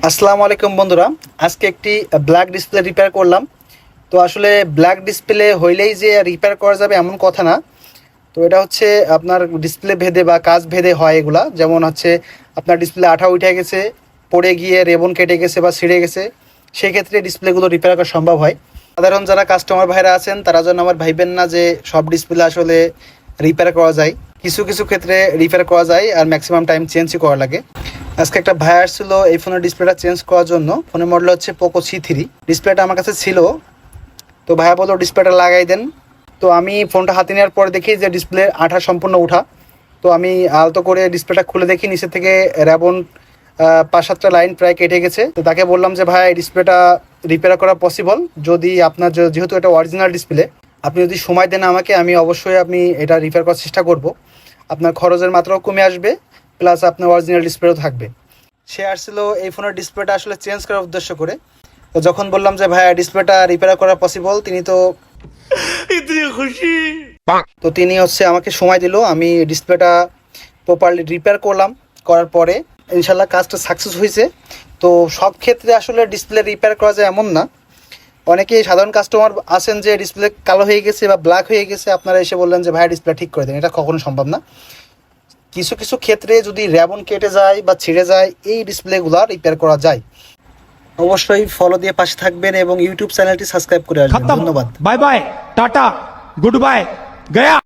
আসসালামু আলাইকুম বন্ধুরা, আজকে একটি ব্ল্যাক ডিসপ্লে রিপেয়ার করলাম। তো আসলে ব্ল্যাক ডিসপ্লে হইলেই যে রিপেয়ার করা যাবে এমন কথা না। তো এটা হচ্ছে আপনার ডিসপ্লে ভেদে বা কাজ ভেদে হয় এগুলা। যেমন হচ্ছে আপনার ডিসপ্লে আঠা উঠে গেছে, পড়ে গিয়ে রেবন কেটে গেছে বা ছিঁড়ে গেছে, সেই ক্ষেত্রে ডিসপ্লেগুলো রিপেয়ার করা সম্ভব হয়। সাধারণ যারা কাস্টমার ভাইরা আছেন তারা যেন আমার ভাইবেন না যে সব ডিসপ্লে আসলে রিপেয়ার করা যায়। কিছু কিছু ক্ষেত্রে রিপেয়ার করা যায় আর ম্যাক্সিমাম টাইম চেঞ্জই করা লাগে। আজকে একটা ভাই আসছিল এই ফোনের ডিসপ্লেটা চেঞ্জ করার জন্য। ফোনের মডেল হচ্ছে পোকো C3। ডিসপ্লেটা আমার কাছে ছিল, তো ভাইয়া বললো ডিসপ্লেটা লাগাই দেন। তো আমি ফোনটা হাতে নেওয়ার পরে দেখি যে ডিসপ্লে আঠা সম্পূর্ণ উঠা। তো আমি আলতো করে ডিসপ্লেটা খুলে দেখি নিচে থেকে র্যাবন 5-7টা লাইন প্রায় কেটে গেছে। তো তাকে বললাম যে ভাই, এই ডিসপ্লেটা রিপেয়ার করা পসিবল যদি আপনার, যেহেতু এটা অরিজিনাল ডিসপ্লে, আপনি যদি সময় দেন আমাকে, আমি অবশ্যই এটা রিপেয়ার করার চেষ্টা করব। আপনার খরচের মাত্রাও কমে আসবে, প্লাস আপনার অরিজিনাল ডিসপ্লেও থাকবে। সে আসছিল এই ফোনের ডিসপ্লেটা আসলে চেঞ্জ করার উদ্দেশ্য করে। তো যখন বললাম যে ভাই ডিসপ্লেটা রিপেয়ার করা পসিবল, তিনি তো খুশি। তো তিনি হচ্ছে আমাকে সময় দিল, আমি ডিসপ্লেটা প্রপারলি রিপেয়ার করলাম। করার পরে ইনশাল্লাহ কাজটা সাকসেস হয়েছে। তো সব ক্ষেত্রে আসলে ডিসপ্লে রিপেয়ার করা যায় এমন না। অনেকেই সাধারণ কাস্টমার আছেন যে ডিসপ্লে কালো হয়ে গেছে বা ব্ল্যাক হয়ে গেছে, আপনারা এসে বললেন যে ভাই ডিসপ্লে ঠিক করে দেন, এটা কখনো সম্ভব না। কিছু কিছু ক্ষেত্রে যদি র্যাবন কেটে যায় বা ছিঁড়ে যায়, এই ডিসপ্লেগুলো রিপেয়ার করা যায়। অবশ্যই ফলো দিয়ে পাশে থাকবেন এবং ইউটিউব চ্যানেলটি সাবস্ক্রাইব করে আসবেন। ধন্যবাদ। Bye bye tata good bye गया।